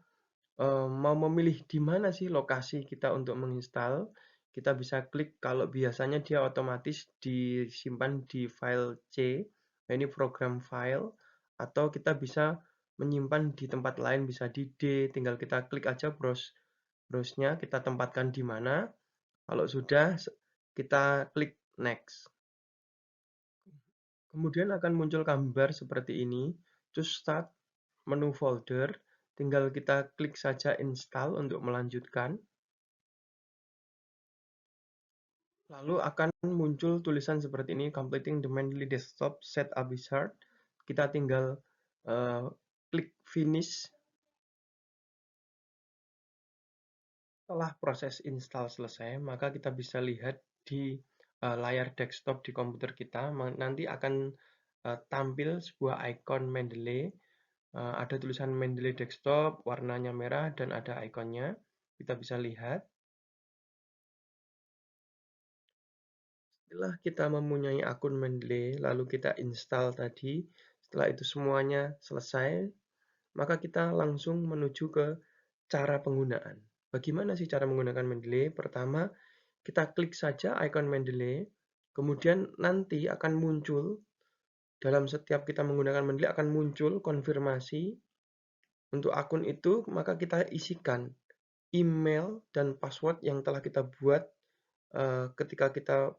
mau memilih di mana sih lokasi kita untuk menginstal. Kita bisa klik, kalau biasanya dia otomatis disimpan di file C, ini program file, atau kita bisa menyimpan di tempat lain, bisa di D, tinggal kita klik aja browse-nya, kita tempatkan di mana. Kalau sudah, kita klik next. Kemudian akan muncul gambar seperti ini, to start menu folder, tinggal kita klik saja install untuk melanjutkan. Lalu akan muncul tulisan seperti ini, completing the Mendeley Desktop Setup Wizard. Kita tinggal klik finish. Setelah proses install selesai, maka kita bisa lihat di layar desktop di komputer kita, nanti akan tampil sebuah icon Mendeley. Ada tulisan Mendeley Desktop, warnanya merah, dan ada ikonnya. Kita bisa lihat. Setelah kita mempunyai akun Mendeley, lalu kita install tadi, setelah itu semuanya selesai, maka kita langsung menuju ke cara penggunaan. Bagaimana sih cara menggunakan Mendeley? Pertama, kita klik saja ikon Mendeley, kemudian nanti akan muncul, dalam setiap kita menggunakan Mendeley akan muncul konfirmasi untuk akun itu, maka kita isikan email dan password yang telah kita buat ketika kita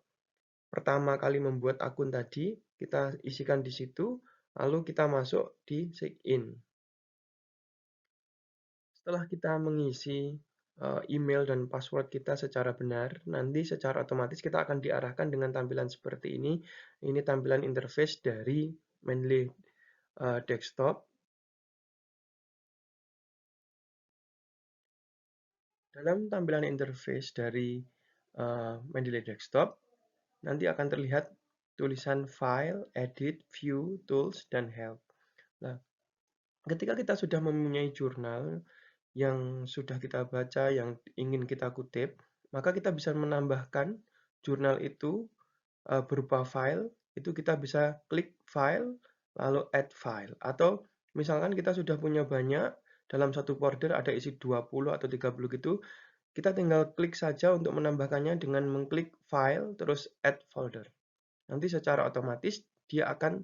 pertama kali membuat akun tadi, kita isikan di situ, lalu kita masuk di sign. Setelah kita mengisi email dan password kita secara benar, nanti secara otomatis kita akan diarahkan dengan tampilan seperti ini. Ini tampilan interface dari Mendeley Desktop. Dalam tampilan interface dari Mendeley Desktop, nanti akan terlihat tulisan File, Edit, View, Tools, dan Help. Nah, ketika kita sudah mempunyai jurnal yang sudah kita baca, yang ingin kita kutip, maka kita bisa menambahkan jurnal itu berupa file, itu kita bisa klik File, lalu Add File. Atau misalkan kita sudah punya banyak, dalam satu folder ada isi 20 atau 30 gitu, kita tinggal klik saja untuk menambahkannya dengan mengklik File, terus Add Folder. Nanti secara otomatis dia akan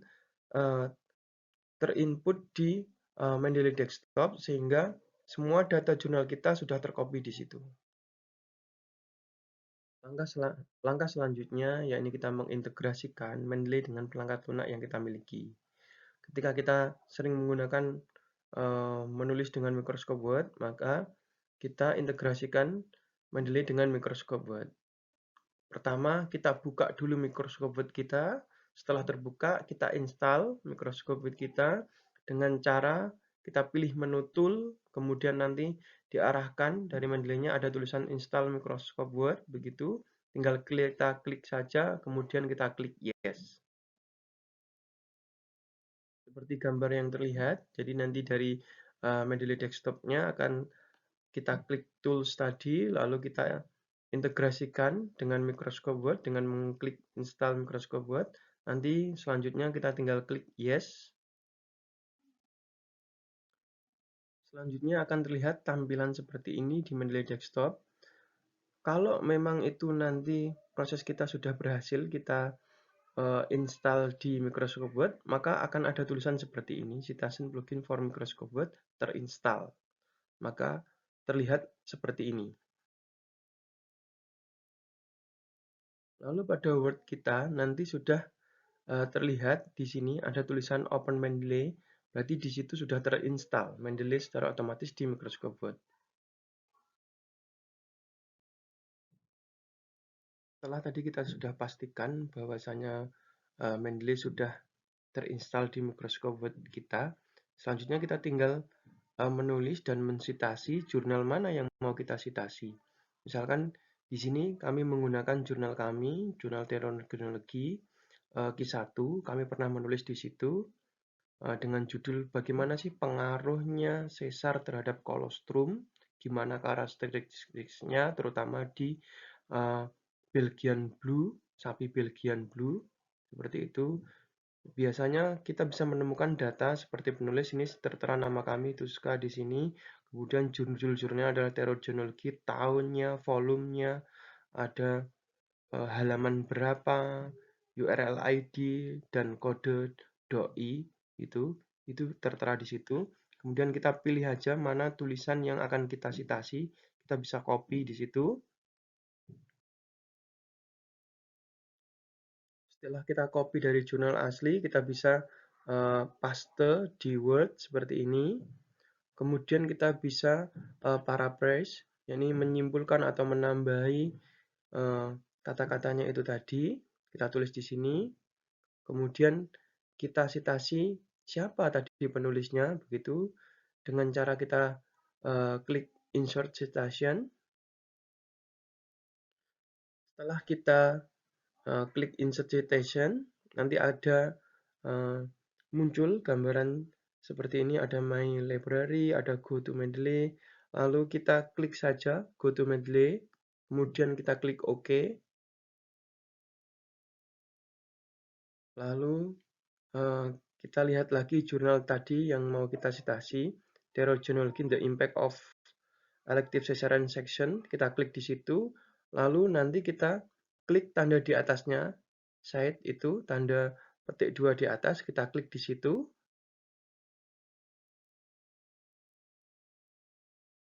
terinput di Mendeley Desktop, sehingga semua data jurnal kita sudah tercopy di situ. Langkah selanjutnya, yakni kita mengintegrasikan Mendeley dengan perangkat lunak yang kita miliki. Ketika kita sering menggunakan menulis dengan Microsoft Word, maka kita integrasikan Mendeley dengan Microsoft Word. Pertama, kita buka dulu Microsoft Word kita. Setelah terbuka, kita install Microsoft Word kita dengan cara kita pilih menu tool, kemudian nanti diarahkan dari Mendeley-nya ada tulisan install Microsoft Word, begitu. Tinggal kita klik saja, kemudian kita klik yes. Seperti gambar yang terlihat, jadi nanti dari Mendeley desktop-nya akan kita klik tools tadi, lalu kita integrasikan dengan Microsoft Word dengan mengklik install Microsoft Word. Nanti selanjutnya kita tinggal klik yes. Selanjutnya akan terlihat tampilan seperti ini di Mendeley desktop. Kalau memang itu nanti proses kita sudah berhasil, kita install di Microsoft Word, maka akan ada tulisan seperti ini, Citizen Plugin for Microsoft Word terinstall. Maka terlihat seperti ini. Lalu pada Word kita nanti sudah terlihat di sini ada tulisan Open Mendeley, berarti di situ sudah terinstall Mendeley secara otomatis di Microsoft Word. Setelah tadi kita sudah pastikan bahwasanya Mendeley sudah terinstall di Microsoft Word kita, selanjutnya kita tinggal menulis dan mensitasi jurnal mana yang mau kita sitasi. Misalkan di sini kami menggunakan jurnal kami, jurnal teknologi Q1, kami pernah menulis di situ dengan judul bagaimana sih pengaruhnya sesar terhadap kolostrum, gimana karakteristiknya terutama di uh, Belgian Blue, sapi Belgian Blue, seperti itu. Biasanya kita bisa menemukan data seperti penulis ini tertera nama kami Tuska di sini. Kemudian judul-judulnya adalah Therogenology, tahunnya, volumenya, ada halaman berapa, URL ID dan kode doi itu tertera di situ. Kemudian kita pilih aja mana tulisan yang akan kita citasi. Kita bisa copy di situ. Setelah kita copy dari jurnal asli, kita bisa paste di Word seperti ini. Kemudian kita bisa paraphrase, yakni menyimpulkan atau menambahi kata-katanya itu tadi. Kita tulis di sini. Kemudian kita citasi siapa tadi penulisnya, begitu. Dengan cara kita klik Insert Citation. Setelah kita klik Insert Citation, nanti ada muncul gambaran seperti ini, ada My Library, ada Go to Mendeley, lalu kita klik saja Go to Mendeley, kemudian kita klik OK, lalu kita lihat lagi jurnal tadi yang mau kita citasi, Therogenology, The Impact of Elective Caesarean Section, kita klik di situ, lalu nanti kita klik tanda di atasnya, side itu, tanda petik 2 di atas, kita klik di situ,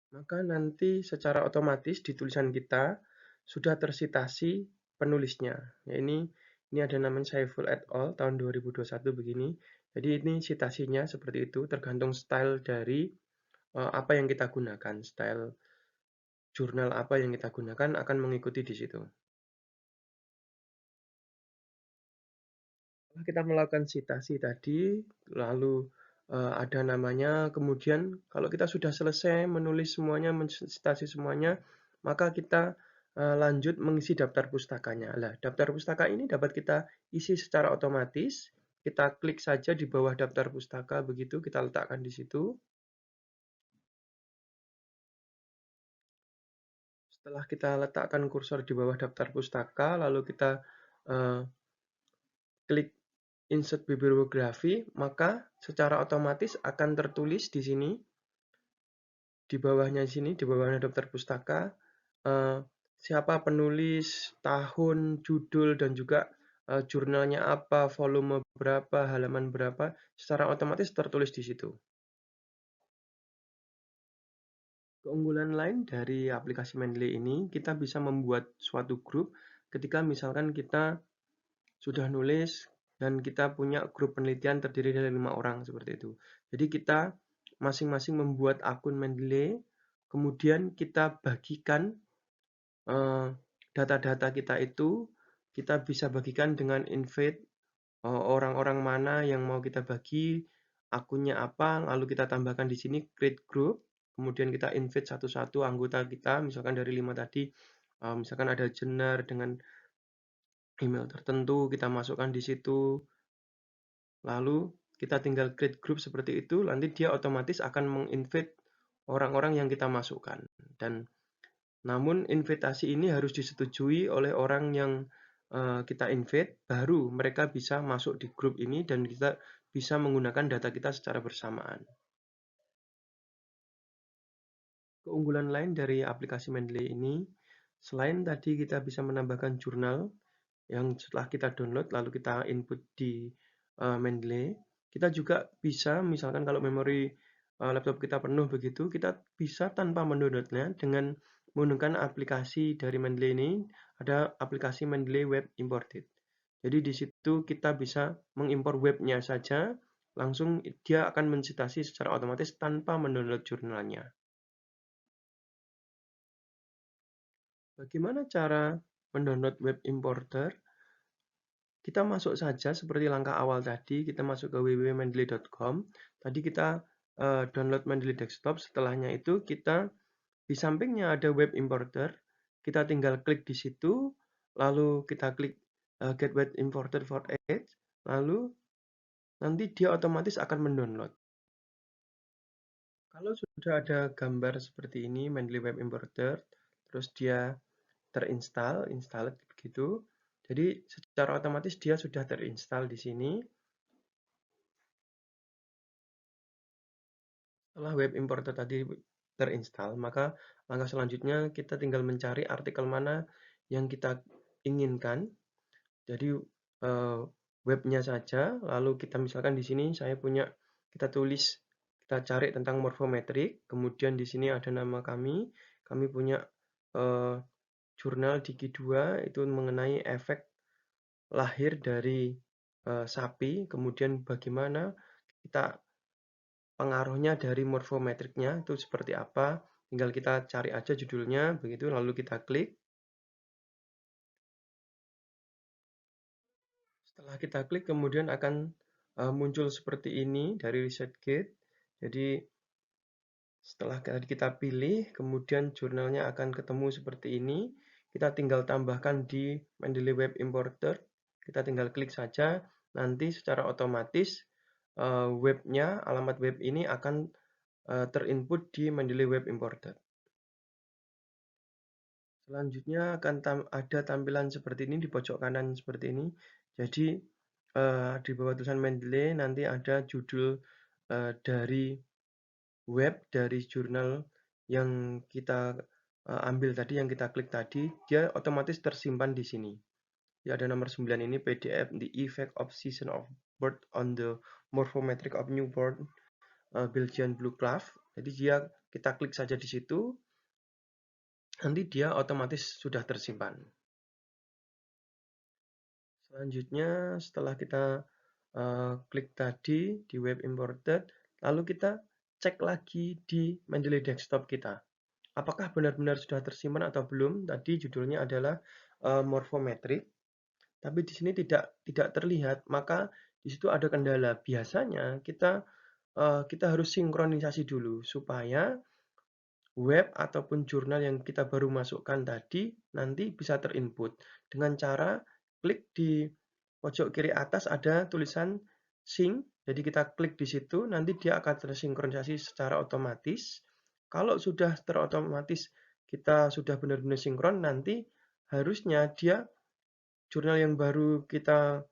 maka nanti secara otomatis di tulisan kita sudah tersitasi penulisnya. Ya, ini ada namanya Saiful et al. Tahun 2021 begini. Jadi ini citasinya seperti itu, tergantung style dari apa yang kita gunakan. Style jurnal apa yang kita gunakan akan mengikuti di situ. Setelah kita melakukan citasi tadi, lalu ada namanya, kemudian kalau kita sudah selesai menulis semuanya, mencitasi semuanya, maka kita lanjut mengisi daftar pustakanya. Nah, daftar pustaka ini dapat kita isi secara otomatis. Kita klik saja di bawah daftar pustaka, begitu kita letakkan di situ. Setelah kita letakkan kursor di bawah daftar pustaka, lalu kita klik Insert bibliografi, maka secara otomatis akan tertulis di sini, di bawahnya sini, di bawahnya daftar pustaka, siapa penulis, tahun, judul, dan juga jurnalnya apa, volume berapa, halaman berapa, secara otomatis tertulis di situ. Keunggulan lain dari aplikasi Mendeley ini, kita bisa membuat suatu grup ketika misalkan kita sudah nulis dan kita punya grup penelitian terdiri dari 5 orang seperti itu. Jadi kita masing-masing membuat akun Mendeley, kemudian kita bagikan data-data kita itu, kita bisa bagikan dengan invite orang-orang mana yang mau kita bagi, akunnya apa, lalu kita tambahkan di sini create group, kemudian kita invite satu-satu anggota kita, misalkan dari 5 tadi, misalkan ada Jenar dengan email tertentu, kita masukkan di situ. Lalu kita tinggal create group seperti itu, nanti dia otomatis akan menginvite orang-orang yang kita masukkan. Dan namun invitasi ini harus disetujui oleh orang yang kita invite, baru mereka bisa masuk di grup ini dan kita bisa menggunakan data kita secara bersamaan. Keunggulan lain dari aplikasi Mendeley ini, selain tadi kita bisa menambahkan jurnal yang setelah kita download lalu kita input di Mendeley, kita juga bisa misalkan kalau memori laptop kita penuh begitu, kita bisa tanpa mendownloadnya dengan menggunakan aplikasi dari Mendeley ini, ada aplikasi Mendeley Web Imported. Jadi di situ kita bisa mengimpor webnya saja, langsung dia akan mensitasi secara otomatis tanpa mendownload jurnalnya. Bagaimana cara mendownload web importer? Kita masuk saja seperti langkah awal tadi, kita masuk ke www.mendeley.com. Tadi kita download Mendeley Desktop, setelahnya itu kita di sampingnya ada web importer, kita tinggal klik di situ, lalu kita klik Get Web Importer for Edge, lalu nanti dia otomatis akan mendownload. Kalau sudah ada gambar seperti ini, Mendeley Web Importer, terus dia install begitu. Jadi secara otomatis dia sudah terinstall di sini. Setelah web importer tadi terinstall, maka langkah selanjutnya kita tinggal mencari artikel mana yang kita inginkan. Jadi webnya saja, lalu kita misalkan di sini saya punya, kita tulis, kita cari tentang morfometrik, kemudian di sini ada nama kami punya jurnal Diki 2 itu mengenai efek lahir dari sapi, kemudian bagaimana kita pengaruhnya dari morfometriknya itu seperti apa, tinggal kita cari aja judulnya, begitu lalu kita klik. Setelah kita klik kemudian akan muncul seperti ini dari ResearchGate. Jadi setelah kita pilih, kemudian jurnalnya akan ketemu seperti ini. Kita tinggal tambahkan di Mendeley Web Importer. Kita tinggal klik saja, nanti secara otomatis webnya, alamat web ini akan terinput di Mendeley Web Importer. Selanjutnya akan ada tampilan seperti ini di pojok kanan seperti ini. Jadi di bawah tulisan Mendeley nanti ada judul dari web dari jurnal yang kita ambil tadi, yang kita klik tadi, dia otomatis tersimpan di sini. Ya, ada nomor 9 ini PDF The Effect of Season of Birth on the Morphometric of Newborn Belgian Blue Calf. Jadi dia kita klik saja di situ, nanti dia otomatis sudah tersimpan. Selanjutnya setelah kita klik tadi di web imported, lalu kita cek lagi di Mendeley Desktop kita. Apakah benar-benar sudah tersimpan atau belum? Tadi judulnya adalah morfometrik, tapi di sini tidak terlihat, maka di situ ada kendala. Biasanya kita harus sinkronisasi dulu supaya web ataupun jurnal yang kita baru masukkan tadi nanti bisa terinput dengan cara klik di pojok kiri atas ada tulisan sync. Jadi kita klik di situ, nanti dia akan tersinkronisasi secara otomatis. Kalau sudah terotomatis, kita sudah benar-benar sinkron, nanti harusnya dia jurnal yang baru kita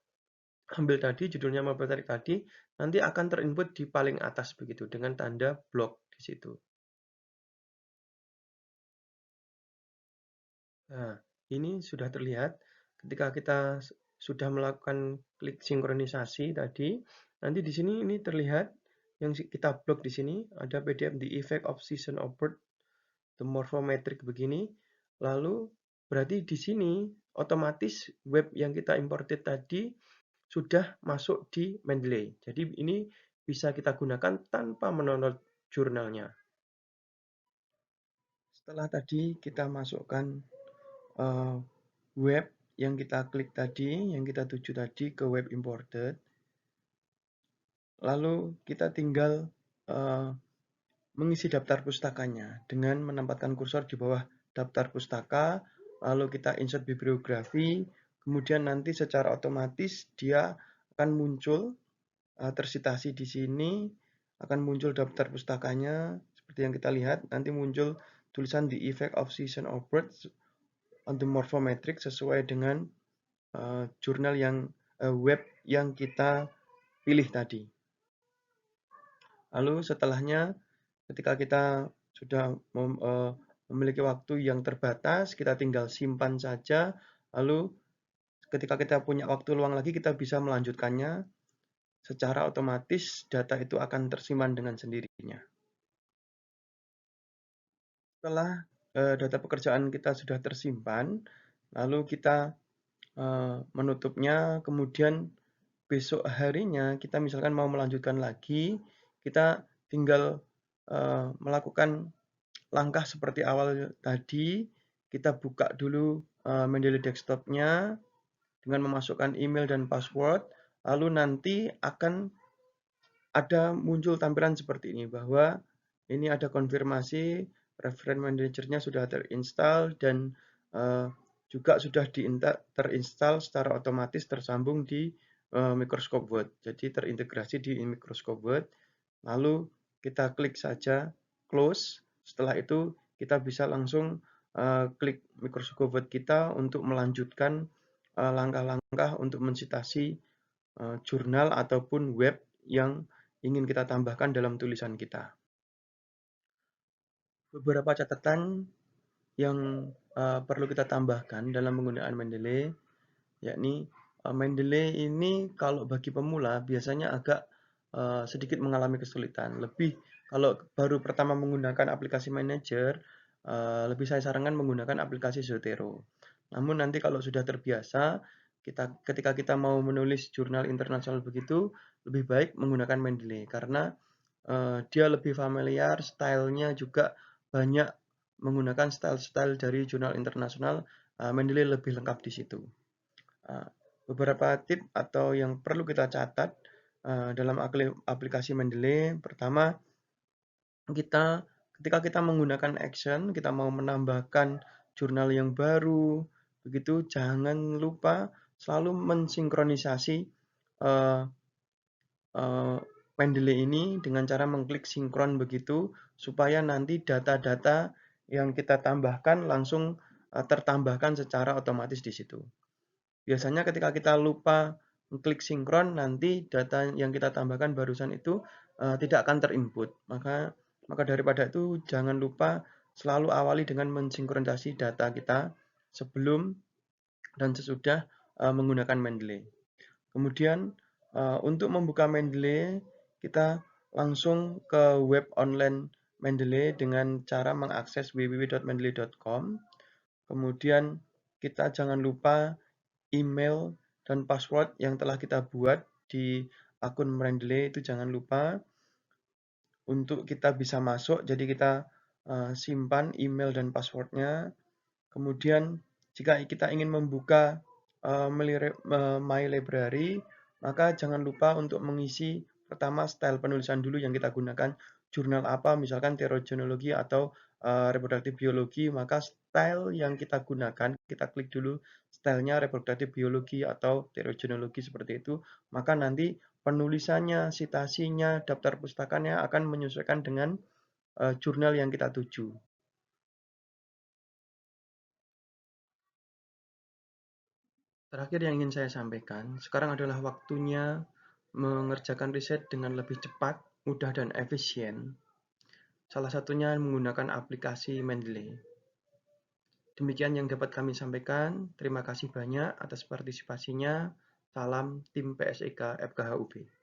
ambil tadi, judulnya Morfometrik tadi, nanti akan terinput di paling atas begitu dengan tanda blok di situ. Nah, ini sudah terlihat ketika kita sudah melakukan klik sinkronisasi tadi. Nanti di sini ini terlihat yang kita blok di sini ada PDF The Effect of Season of Birth, the Morphometric begini. Lalu berarti di sini otomatis web yang kita imported tadi sudah masuk di Mendeley. Jadi ini bisa kita gunakan tanpa mendownload jurnalnya. Setelah tadi kita masukkan web yang kita klik tadi, yang kita tuju tadi ke web imported, lalu kita tinggal mengisi daftar pustakanya dengan menempatkan kursor di bawah daftar pustaka, lalu kita insert bibliografi, kemudian nanti secara otomatis dia akan muncul tersitasi di sini, akan muncul daftar pustakanya seperti yang kita lihat. Nanti muncul tulisan The Effect of Season of Birds on the Morphometric sesuai dengan jurnal yang web yang kita pilih tadi. Lalu setelahnya, ketika kita sudah memiliki waktu yang terbatas, kita tinggal simpan saja. Lalu ketika kita punya waktu luang lagi, kita bisa melanjutkannya. Secara otomatis data itu akan tersimpan dengan sendirinya. Setelah data pekerjaan kita sudah tersimpan, lalu kita menutupnya, kemudian besok harinya kita misalkan mau melanjutkan lagi, kita tinggal melakukan langkah seperti awal tadi. Kita buka dulu Mendeley desktop-nya dengan memasukkan email dan password, lalu nanti akan ada muncul tampilan seperti ini, bahwa ini ada konfirmasi reference manager-nya sudah terinstall dan juga sudah terinstall secara otomatis tersambung di Microsoft Word. Jadi terintegrasi di Microsoft Word. Lalu kita klik saja close. Setelah itu kita bisa langsung klik Microsoft Word kita untuk melanjutkan langkah-langkah untuk mensitasi jurnal ataupun web yang ingin kita tambahkan dalam tulisan kita. Beberapa catatan yang perlu kita tambahkan dalam penggunaan Mendeley, yakni Mendeley ini kalau bagi pemula biasanya agak sedikit mengalami kesulitan. Lebih kalau baru pertama menggunakan aplikasi manager, lebih saya sarankan menggunakan aplikasi Zotero. Namun nanti kalau sudah terbiasa, ketika kita mau menulis jurnal internasional begitu, lebih baik menggunakan Mendeley karena dia lebih familiar, stylenya juga banyak menggunakan style-style dari jurnal internasional. Mendeley lebih lengkap di situ. Beberapa tip atau yang perlu kita catat dalam aplikasi Mendeley. Pertama, ketika kita menggunakan action, kita mau menambahkan jurnal yang baru, begitu jangan lupa selalu mensinkronisasi Mendeley ini dengan cara mengklik sinkron begitu, supaya nanti data-data yang kita tambahkan langsung tertambahkan secara otomatis di situ. Biasanya ketika kita lupa mengklik sinkron, nanti data yang kita tambahkan barusan itu tidak akan terinput. Maka daripada itu jangan lupa selalu awali dengan mensinkronisasi data kita sebelum dan sesudah menggunakan Mendeley. Kemudian untuk membuka Mendeley, kita langsung ke web online Mendeley dengan cara mengakses www.mendeley.com. Kemudian kita jangan lupa email dan password yang telah kita buat di akun Mendeley itu jangan lupa untuk kita bisa masuk. Jadi kita simpan email dan passwordnya. Kemudian jika kita ingin membuka My Library, maka jangan lupa untuk mengisi pertama style penulisan dulu yang kita gunakan, jurnal apa, misalkan terogenologi atau reproduktif biologi, maka style yang kita gunakan, kita klik dulu stylenya reproduktif biologi atau terogenologi seperti itu, maka nanti penulisannya, citasinya, daftar pustakanya akan menyesuaikan dengan jurnal yang kita tuju. Terakhir yang ingin saya sampaikan, sekarang adalah waktunya mengerjakan riset dengan lebih cepat, mudah, dan efisien. Salah satunya menggunakan aplikasi Mendeley. Demikian yang dapat kami sampaikan. Terima kasih banyak atas partisipasinya. Salam tim PSIK FKHUB.